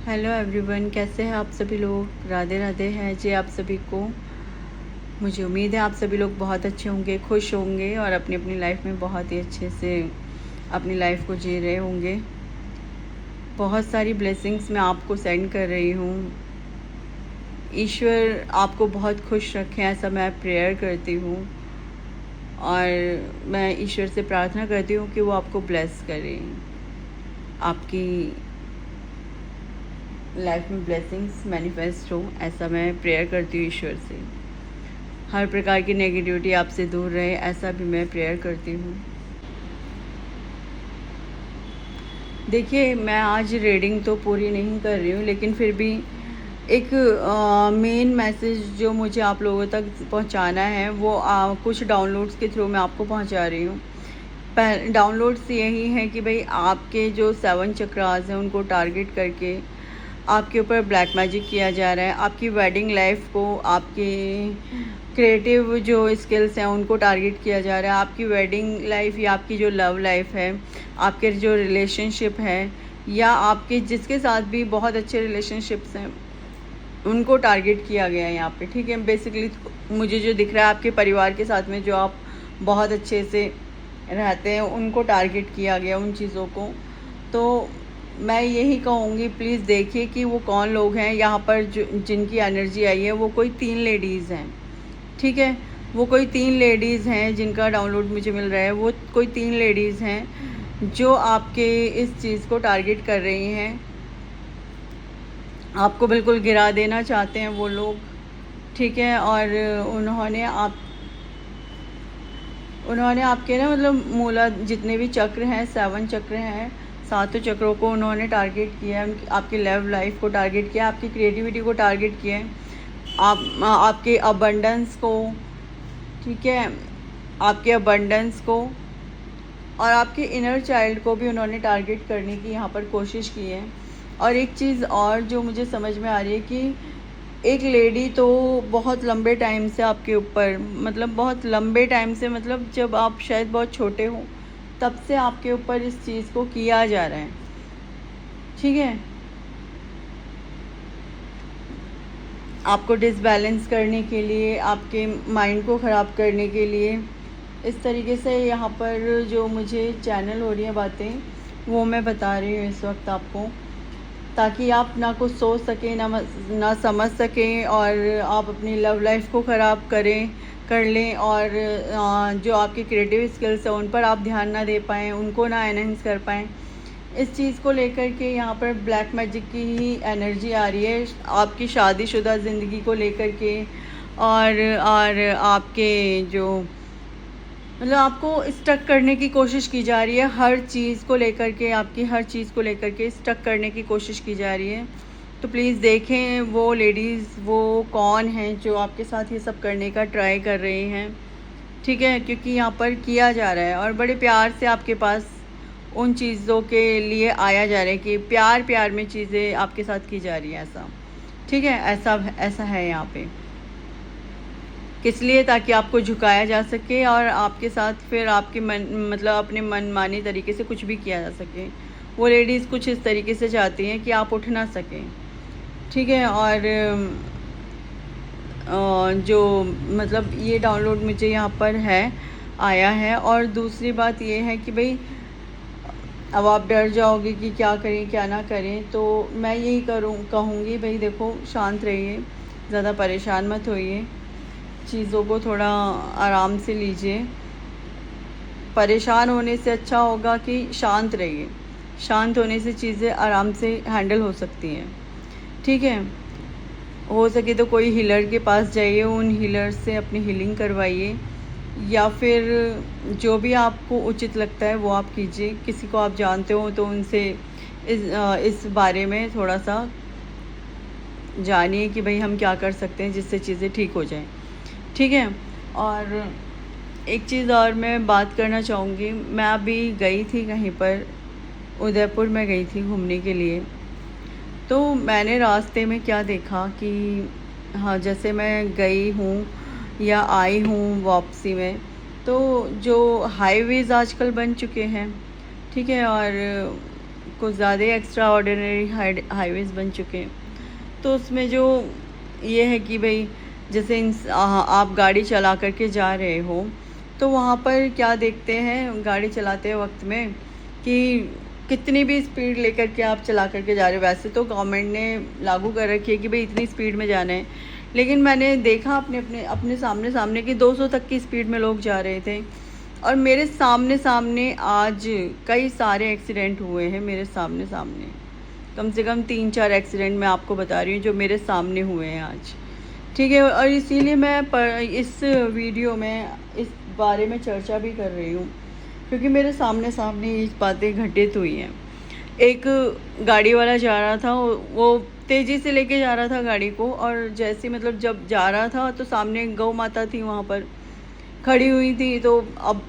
Hello everyone, कैसे हैं आप सभी लोग। राधे राधे है जी आप सभी को। मुझे उम्मीद है आप सभी लोग बहुत अच्छे होंगे, खुश होंगे और अपनी अपनी लाइफ में बहुत ही अच्छे से अपनी लाइफ को जी रहे होंगे। बहुत सारी ब्लेसिंग्स मैं आपको सेंड कर रही हूँ। ईश्वर आपको बहुत खुश रखें, ऐसा मैं प्रेयर करती हूँ और मैं ईश्वर से प्रार्थना करती हूँ कि वो आपको ब्लेस करें, आपकी लाइफ में ब्लेसिंग्स मैनिफेस्ट हो, ऐसा मैं प्रेयर करती हूँ ईश्वर से। हर प्रकार की नेगेटिविटी आपसे दूर रहे, ऐसा भी मैं प्रेयर करती हूँ। देखिए, मैं आज रीडिंग तो पूरी नहीं कर रही हूँ, लेकिन फिर भी एक मेन मैसेज जो मुझे आप लोगों तक पहुँचाना है वो कुछ डाउनलोड्स के थ्रू मैं आपको पहुँचा रही हूँ। डाउनलोड्स यही हैं कि भाई आपके जो 7 चक्रास हैं उनको टारगेट करके आपके ऊपर ब्लैक मैजिक किया जा रहा है। आपकी वेडिंग लाइफ को, आपके क्रिएटिव जो स्किल्स हैं उनको टारगेट किया जा रहा है। आपकी वेडिंग लाइफ या आपकी जो लव लाइफ है, आपके जो रिलेशनशिप है या आपके जिसके साथ भी बहुत अच्छे रिलेशनशिप्स हैं उनको टारगेट किया गया है यहाँ पे। ठीक है, बेसिकली मुझे जो दिख रहा है आपके परिवार के साथ में जो आप बहुत अच्छे से रहते हैं उनको टारगेट किया गया, उन चीज़ों को। तो मैं यही कहूँगी, प्लीज़ देखिए कि वो कौन लोग हैं यहाँ पर जो जिनकी एनर्जी आई है। वो कोई 3 लेडीज़ हैं, ठीक है। वो कोई 3 लेडीज़ हैं जिनका डाउनलोड मुझे मिल रहा है। वो कोई 3 लेडीज़ हैं जो आपके इस चीज़ को टारगेट कर रही हैं, आपको बिल्कुल गिरा देना चाहते हैं वो लोग, ठीक है। और उन्होंने आपके ना मतलब मूला जितने भी चक्र हैं, 7 चक्र हैं, 7 चक्रों को उन्होंने टारगेट किया है। आपकी लव लाइफ को टारगेट किया, आपकी क्रिएटिविटी को टारगेट किया है, आपके अबंडेंस को, ठीक है, आपके अबंडेंस को और आपके इनर चाइल्ड को भी उन्होंने टारगेट करने की यहाँ पर कोशिश की है। और एक चीज़ और जो मुझे समझ में आ रही है कि एक लेडी तो बहुत लंबे टाइम से आपके ऊपर, मतलब बहुत लंबे टाइम से, मतलब जब आप शायद बहुत छोटे हो तब से आपके ऊपर इस चीज़ को किया जा रहा है, ठीक है। आपको डिसबैलेंस करने के लिए, आपके माइंड को ख़राब करने के लिए, इस तरीके से यहाँ पर जो मुझे चैनल हो रही है बातें वो मैं बता रही हूँ इस वक्त आपको, ताकि आप ना कुछ सोच सकें, ना समझ सकें और आप अपनी लव लाइफ को ख़राब कर लें और जो आपकी क्रिएटिव स्किल्स हैं उन पर आप ध्यान ना दे पाएँ, उनको ना एनहेंस कर पाएँ। इस चीज़ को लेकर के यहाँ पर ब्लैक मैजिक की ही एनर्जी आ रही है, आपकी शादीशुदा ज़िंदगी को लेकर के। और आपके जो मतलब आपको स्टक करने की कोशिश की जा रही है, हर चीज़ को लेकर के, आपकी हर चीज़ को लेकर के स्टक करने की कोशिश की जा रही है। तो प्लीज़ देखें वो लेडीज़ वो कौन हैं जो आपके साथ ये सब करने का ट्राई कर रही हैं, ठीक है। क्योंकि यहाँ पर किया जा रहा है और बड़े प्यार से आपके पास उन चीज़ों के लिए आया जा रहा है कि प्यार प्यार में चीज़ें आपके साथ की जा रही हैं, ऐसा, ठीक है। ऐसा है यहाँ पे, किस लिए, ताकि आपको झुकाया जा सके और आपके साथ फिर आपके मन मतलब अपने मनमानी तरीके से कुछ भी किया जा सके। वो लेडीज़ कुछ इस तरीके से चाहती हैं कि आप उठ ना सकें, ठीक है। और जो मतलब ये डाउनलोड मुझे यहाँ पर आया है। और दूसरी बात ये है कि भाई अब आप डर जाओगे कि क्या करें क्या ना करें, तो मैं यही कहूँगी भाई देखो, शांत रहिए, ज़्यादा परेशान मत होइए, चीज़ों को थोड़ा आराम से लीजिए। परेशान होने से अच्छा होगा कि शांत रहिए, शांत होने से चीज़ें आराम से हैंडल हो सकती हैं, ठीक है। हो सके तो कोई हीलर के पास जाइए, उन हीलर से अपनी हीलिंग करवाइए, या फिर जो भी आपको उचित लगता है वो आप कीजिए। किसी को आप जानते हो तो उनसे इस बारे में थोड़ा सा जानिए कि भाई हम क्या कर सकते हैं जिससे चीज़ें ठीक हो जाएं, ठीक है। और एक चीज़ और मैं बात करना चाहूँगी, मैं अभी गई थी कहीं पर, उदयपुर में गई थी घूमने के लिए। तो मैंने रास्ते में क्या देखा कि हाँ, जैसे मैं गई हूँ या आई हूँ वापसी में, तो जो हाईवेज़ आजकल बन चुके हैं, ठीक है। और कुछ ज़्यादा ही एक्स्ट्रा ऑर्डिनरी हाईवेज़ बन चुके हैं। तो उसमें जो ये है कि भाई जैसे आप गाड़ी चला करके जा रहे हो, तो वहाँ पर क्या देखते हैं गाड़ी चलाते वक्त में कि कितनी भी स्पीड लेकर के आप चला करके जा रहे हो। वैसे तो गवर्नमेंट ने लागू कर रखी है कि भाई इतनी स्पीड में जाना है, लेकिन मैंने देखा अपने सामने कि 200 तक की स्पीड में लोग जा रहे थे। और मेरे सामने आज कई सारे एक्सीडेंट हुए हैं, मेरे सामने कम से कम 3-4 एक्सीडेंट मैं आपको बता रही हूँ जो मेरे सामने हुए हैं आज। ठीक है, और इसीलिए मैं इस वीडियो में इस बारे में चर्चा भी कर रही हूँ, क्योंकि मेरे सामने ये बातें घटित हुई हैं। एक गाड़ी वाला जा रहा था, वो तेज़ी से लेके जा रहा था गाड़ी को, और जैसे मतलब जब जा रहा था तो सामने गौ माता थी वहाँ पर खड़ी हुई थी। तो अब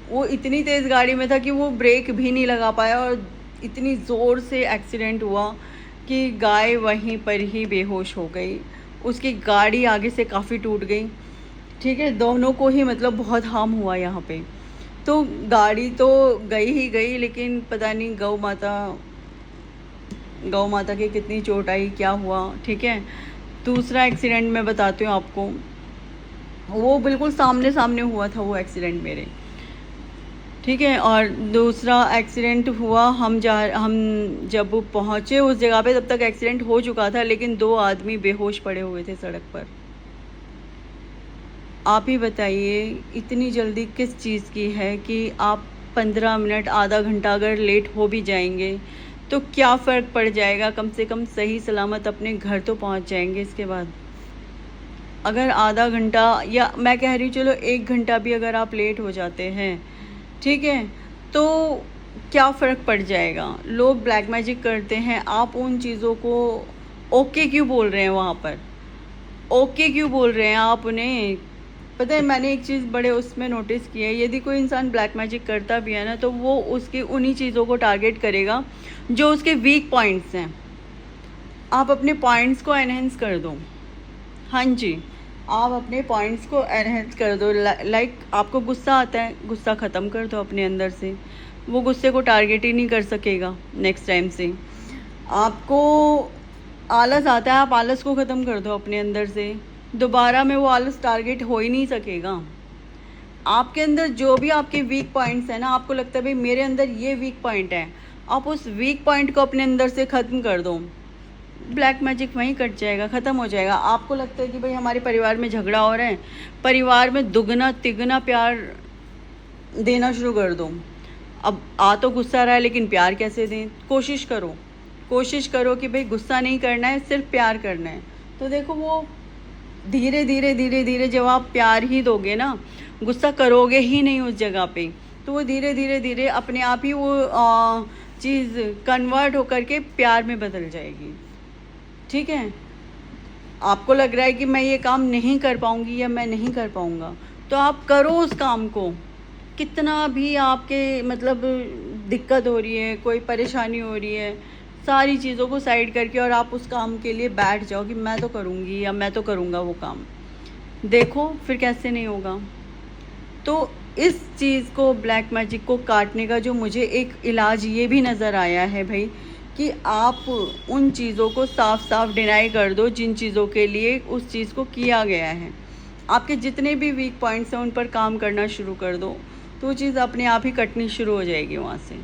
वो इतनी तेज़ गाड़ी में था कि वो ब्रेक भी नहीं लगा पाया, और इतनी ज़ोर से एक्सीडेंट हुआ कि गाय वहीं पर ही बेहोश हो गई। उसकी गाड़ी आगे से काफ़ी टूट गई। ठीक है, दोनों को ही मतलब बहुत हार्म हुआ यहाँ पे। तो गाड़ी तो गई ही गई, लेकिन पता नहीं गौ माता की कितनी चोट आई, क्या हुआ। ठीक है, दूसरा एक्सीडेंट मैं बताती हूँ आपको। वो बिल्कुल सामने हुआ था वो एक्सीडेंट मेरे। ठीक है, और दूसरा एक्सीडेंट हुआ, हम जब पहुँचे उस जगह पे तब तक एक्सीडेंट हो चुका था, लेकिन 2 आदमी बेहोश पड़े हुए थे सड़क पर। आप ही बताइए इतनी जल्दी किस चीज़ की है कि आप 15 मिनट आधा घंटा अगर लेट हो भी जाएंगे तो क्या फ़र्क पड़ जाएगा, कम से कम सही सलामत अपने घर तो पहुंच जाएंगे। इसके बाद अगर आधा घंटा, या मैं कह रही हूँ चलो 1 घंटा भी अगर आप लेट हो जाते हैं, ठीक है, तो क्या फ़र्क पड़ जाएगा। लोग ब्लैक मैजिक करते हैं, आप उन चीज़ों को ओके क्यों बोल रहे हैं, वहाँ पर ओके क्यों बोल रहे हैं आप उन्हें। पता है, मैंने एक चीज़ बड़े उसमें नोटिस की है, यदि कोई इंसान ब्लैक मैजिक करता भी है ना, तो वो उसकी उन्हीं चीज़ों को टारगेट करेगा जो उसके वीक पॉइंट्स हैं। आप अपने पॉइंट्स को एनहेंस कर दो। हाँ जी, आप अपने पॉइंट्स को एनहेंस कर दो। लाइक आपको गुस्सा आता है, गुस्सा ख़त्म कर दो अपने अंदर से, वो गुस्से को टारगेट ही नहीं कर सकेगा नेक्स्ट टाइम से। आपको आलस आता है, आप आलस को ख़त्म कर दो अपने अंदर से, दोबारा में वो आलस टारगेट हो ही नहीं सकेगा। आपके अंदर जो भी आपके वीक पॉइंट्स हैं ना, आपको लगता है भाई मेरे अंदर ये वीक पॉइंट है, आप उस वीक पॉइंट को अपने अंदर से ख़त्म कर दो, ब्लैक मैजिक वहीं कट जाएगा, ख़त्म हो जाएगा। आपको लगता है कि भाई हमारे परिवार में झगड़ा हो रहा है, परिवार में दुगना तिगना प्यार देना शुरू कर दो। अब आ तो गुस्सा रहा है, लेकिन प्यार कैसे दें, कोशिश करो कि भाई गुस्सा नहीं करना है, सिर्फ प्यार करना है। तो देखो, वो धीरे धीरे जब आप प्यार ही दोगे ना, गुस्सा करोगे ही नहीं उस जगह पे, तो वो धीरे धीरे अपने आप ही वो चीज़ कन्वर्ट होकर के प्यार में बदल जाएगी। ठीक है, आपको लग रहा है कि मैं ये काम नहीं कर पाऊँगी या मैं नहीं कर पाऊँगा, तो आप करो उस काम को। कितना भी आपके मतलब दिक्कत हो रही है, कोई परेशानी हो रही है, सारी चीज़ों को साइड करके और आप उस काम के लिए बैठ जाओ कि मैं तो करूँगी या मैं तो करूँगा वो काम। देखो फिर कैसे नहीं होगा। तो इस चीज़ को, ब्लैक मैजिक को काटने का जो मुझे एक इलाज ये भी नज़र आया है भाई, कि आप उन चीज़ों को साफ डिनाई कर दो जिन चीज़ों के लिए उस चीज़ को किया गया है। आपके जितने भी वीक पॉइंट्स हैं उन पर काम करना शुरू कर दो, तो वो चीज़ अपने आप ही कटनी शुरू हो जाएगी वहाँ से।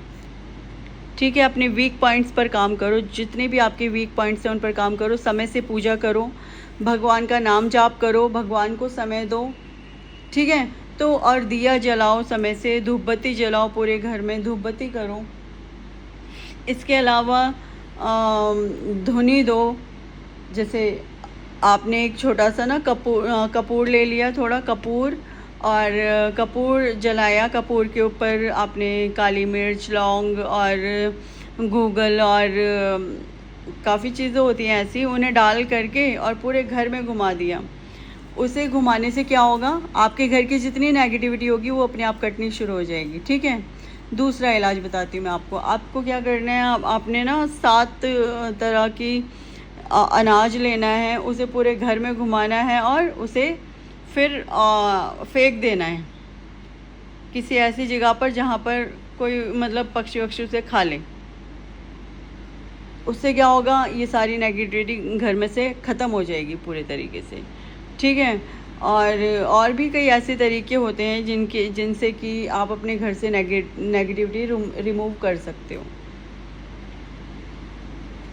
ठीक है, अपने वीक पॉइंट्स पर काम करो, जितने भी आपके वीक पॉइंट्स हैं उन पर काम करो, समय से पूजा करो, भगवान का नाम जाप करो, भगवान को समय दो। ठीक है, तो और दिया जलाओ समय से, धूप बत्ती जलाओ, पूरे घर में धूप बत्ती करो। इसके अलावा धुनी दो, जैसे आपने एक छोटा सा ना कपूर ले लिया, थोड़ा कपूर, और कपूर जलाया, कपूर के ऊपर आपने काली मिर्च, लौंग और गूगल और काफ़ी चीज़ें होती हैं ऐसी, उन्हें डाल करके और पूरे घर में घुमा दिया। उसे घुमाने से क्या होगा, आपके घर की जितनी नेगेटिविटी होगी वो अपने आप कटनी शुरू हो जाएगी। ठीक है, दूसरा इलाज बताती हूँ मैं आपको क्या करना है। आपने ना 7 तरह की अनाज लेना है, उसे पूरे घर में घुमाना है और उसे फिर फेंक देना है किसी ऐसी जगह पर जहाँ पर कोई मतलब पक्षी वक्षी उसे खा ले। उससे क्या होगा, ये सारी नेगेटिविटी घर में से ख़त्म हो जाएगी पूरे तरीके से, ठीक है। और भी कई ऐसे तरीके होते हैं जिनसे कि आप अपने घर से नेगेटिविटी रिमूव कर सकते हो।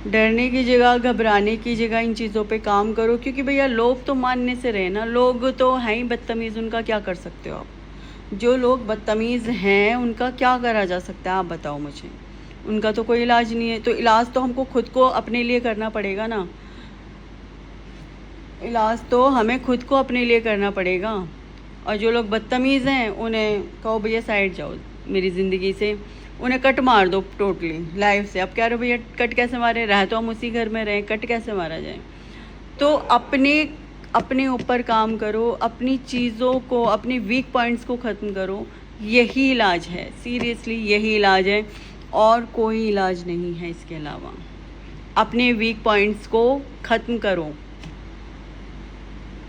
डरने की जगह, घबराने की जगह इन चीज़ों पे काम करो, क्योंकि भैया लोग तो मानने से रहे ना, लोग तो हैं ही बदतमीज़, उनका क्या कर सकते हो आप। जो लोग बदतमीज़ हैं उनका क्या करा जा सकता है, आप बताओ मुझे। उनका तो कोई इलाज नहीं है, तो इलाज तो हमको खुद को अपने लिए करना पड़ेगा ना। इलाज तो हमें खुद को अपने लिए करना पड़ेगा। और जो लोग बदतमीज़ हैं उन्हें कहो भैया साइड जाओ मेरी ज़िंदगी से, उन्हें कट मार दो टोटली लाइफ से। अब कह रहे हो भैया कट कैसे मारे, रह तो हम उसी घर में रहें, कट कैसे मारा जाए। तो अपने ऊपर काम करो, अपनी चीज़ों को, अपनी वीक पॉइंट्स को ख़त्म करो। यही इलाज है, सीरियसली यही इलाज है, और कोई इलाज नहीं है इसके अलावा। अपने वीक पॉइंट्स को ख़त्म करो,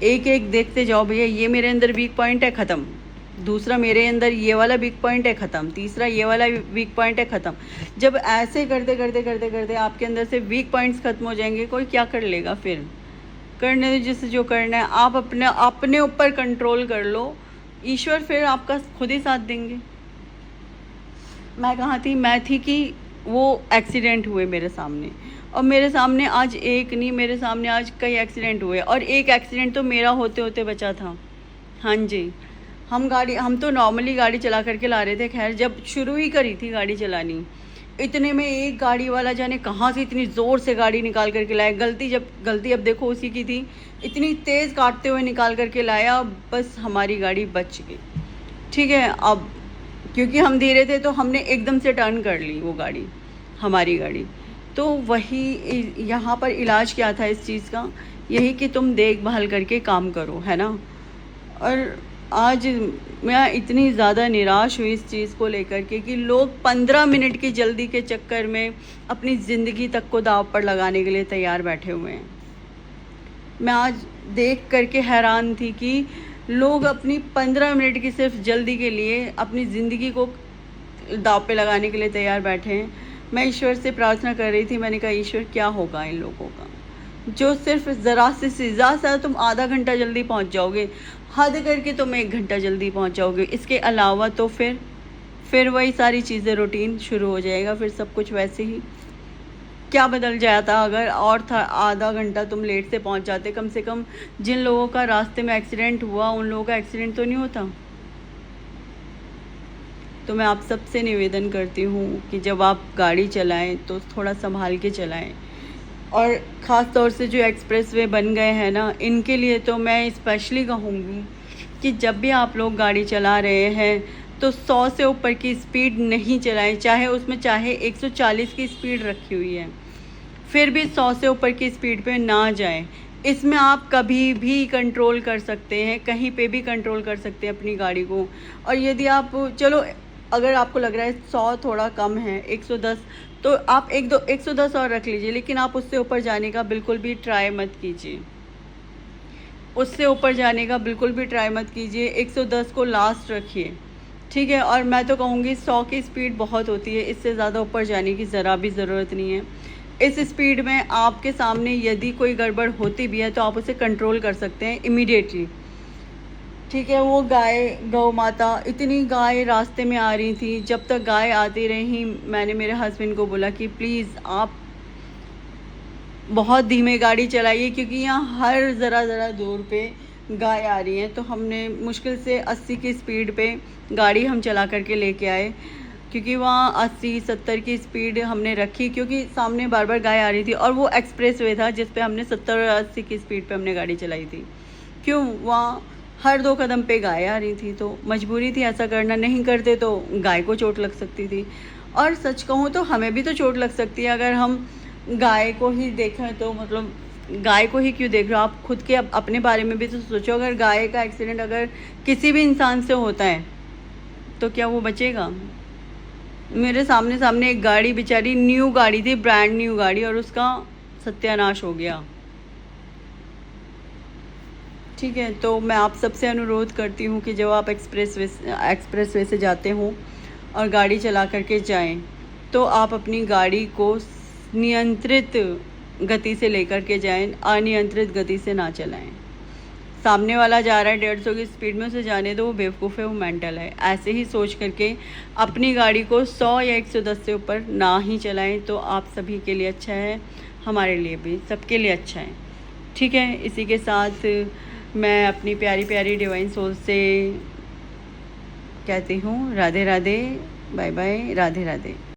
एक एक देखते जाओ भैया, ये मेरे अंदर वीक पॉइंट है, ख़त्म। दूसरा मेरे अंदर ये वाला वीक पॉइंट है, ख़त्म। तीसरा ये वाला वीक पॉइंट है, ख़त्म। जब ऐसे करते करते करते करते आपके अंदर से वीक पॉइंट्स ख़त्म हो जाएंगे, कोई क्या कर लेगा फिर। करने दो जिससे जो करना है, आप अपने ऊपर कंट्रोल कर लो, ईश्वर फिर आपका खुद ही साथ देंगे। मैं कहाँ थी, मैं थी कि वो एक्सीडेंट हुए मेरे सामने, और मेरे सामने आज एक नहीं, मेरे सामने आज कई एक्सीडेंट हुए, और एक एक्सीडेंट तो मेरा होते होते बचा था। हाँ जी, हम तो नॉर्मली गाड़ी चला करके ला रहे थे। खैर जब शुरू ही करी थी गाड़ी चलानी, इतने में एक गाड़ी वाला जाने कहाँ से इतनी ज़ोर से गाड़ी निकाल करके लाया। गलती अब देखो उसी की थी, इतनी तेज़ काटते हुए निकाल करके लाया, बस हमारी गाड़ी बच गई, ठीक है। अब क्योंकि हम धीरे थे तो हमने एकदम से टर्न कर ली वो गाड़ी, हमारी गाड़ी। तो वही यहाँ पर इलाज क्या था इस चीज़ का, यही कि तुम देखभाल करके काम करो, है ना। और आज मैं इतनी ज़्यादा निराश हुई इस चीज़ को लेकर के कि लोग 15 मिनट की जल्दी के चक्कर में अपनी ज़िंदगी तक को दांव पर लगाने के लिए तैयार बैठे हुए हैं। मैं आज देख करके हैरान थी कि लोग अपनी 15 मिनट की सिर्फ जल्दी के लिए अपनी ज़िंदगी को दांव पे लगाने के लिए तैयार बैठे हैं। मैं ईश्वर से प्रार्थना कर रही थी, मैंने कहा ईश्वर क्या होगा इन लोगों का, जो सिर्फ ज़रा से ज़्यादा तुम आधा घंटा जल्दी पहुंच जाओगे, हद करके तुम 1 घंटा जल्दी पहुंच जाओगे। इसके अलावा तो फिर वही सारी चीज़ें, रूटीन शुरू हो जाएगा, फिर सब कुछ वैसे ही। क्या बदल जाता अगर और था आधा घंटा तुम लेट से पहुंच जाते। कम से कम जिन लोगों का रास्ते में एक्सीडेंट हुआ उन लोगों का एक्सीडेंट तो नहीं होता। तो मैं आप सबसे निवेदन करती हूँ कि जब आप गाड़ी चलाएं तो थोड़ा संभाल के चलाएं। और ख़ास तौर से जो एक्सप्रेसवे बन गए हैं ना, इनके लिए तो मैं स्पेशली कहूँगी कि जब भी आप लोग गाड़ी चला रहे हैं तो 100 से ऊपर की स्पीड नहीं चलाएं, चाहे 140 की स्पीड रखी हुई है, फिर भी 100 से ऊपर की स्पीड पे ना जाएं। इसमें आप कभी भी कंट्रोल कर सकते हैं, कहीं पे भी कंट्रोल कर सकते हैं अपनी गाड़ी को। और यदि आप चलो, अगर आपको लग रहा है 100 थोड़ा कम है, 110, तो आप 110 और रख लीजिए, लेकिन आप उससे ऊपर जाने का बिल्कुल भी ट्राई मत कीजिए। उससे ऊपर जाने का बिल्कुल भी ट्राई मत कीजिए, 110 को लास्ट रखिए, ठीक है। और मैं तो कहूँगी 100 की स्पीड बहुत होती है, इससे ज़्यादा ऊपर जाने की ज़रा भी ज़रूरत नहीं है। इस स्पीड में आपके सामने यदि कोई गड़बड़ होती भी है तो आप उसे कंट्रोल कर सकते हैं इमीडिएटली, ठीक है। वो गौ माता, इतनी गाय रास्ते में आ रही थी, जब तक गाय आती रही मैंने मेरे हस्बैंड को बोला कि प्लीज़ आप बहुत धीमे गाड़ी चलाइए, क्योंकि यहाँ हर ज़रा दूर पे गाय आ रही है। तो हमने मुश्किल से 80 की स्पीड पे गाड़ी हम चला करके लेके आए, क्योंकि वहाँ 80-70 की स्पीड हमने रखी, क्योंकि सामने बार बार गाय आ रही थी, और वो एक्सप्रेसवे था जिस पे हमने 70-80 की स्पीड पे हमने गाड़ी चलाई थी। क्यों, वहाँ हर 2 कदम पे गाय आ रही थी, तो मजबूरी थी ऐसा करना। नहीं करते तो गाय को चोट लग सकती थी, और सच कहूँ तो हमें भी तो चोट लग सकती है। अगर हम गाय को ही देखें तो मतलब गाय को ही क्यों देख रहे हो, आप खुद के अपने बारे में भी तो सोचो। अगर गाय का एक्सीडेंट अगर किसी भी इंसान से होता है तो क्या वो बचेगा। मेरे सामने एक गाड़ी, बेचारी न्यू गाड़ी थी, ब्रांड न्यू गाड़ी, और उसका सत्यानाश हो गया, ठीक है। तो मैं आप सबसे अनुरोध करती हूँ कि जब आप एक्सप्रेसवे से जाते हो और गाड़ी चला करके जाएं, तो आप अपनी गाड़ी को नियंत्रित गति से लेकर के जाएं, अनियंत्रित गति से ना चलाएं। सामने वाला जा रहा है 150 की स्पीड में, उसे जाने दो, वो बेवकूफ़ है, वो मेंटल है। ऐसे ही सोच करके अपनी गाड़ी को 100 या 110 से ऊपर ना ही चलाएं, तो आप सभी के लिए अच्छा है, हमारे लिए भी, सबके लिए अच्छा है। ठीक है, इसी के साथ मैं अपनी प्यारी प्यारी डिवाइन सोल से कहती हूँ राधे राधे, बाय बाय, राधे राधे।